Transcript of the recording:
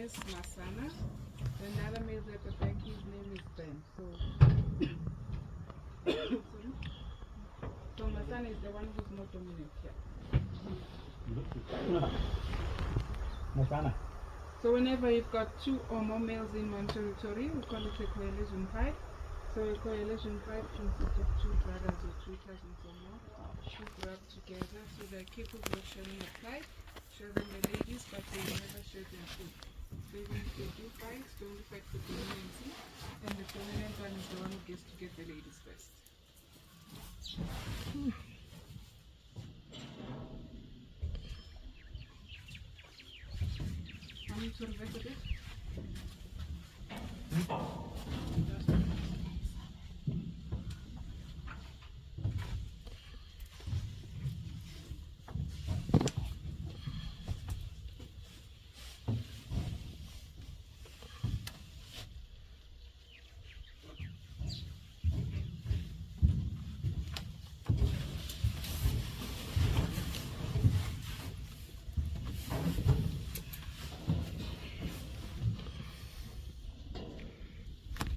is Masana. Another male at the back, his name is Ben. So, so Masana is the one who's more dominant here. Masana. So whenever you've got two or more males in one territory, we call it a coalition fight. So a coalition fight consists of two brothers or two cousins or more who grew up together. So they're capable of sharing a pride, sharing the ladies, but they never share their food. So even if they do fight, they only fight for dominancy, and the dominant one is the one who gets to get the ladies first. Want me to reverse a bit?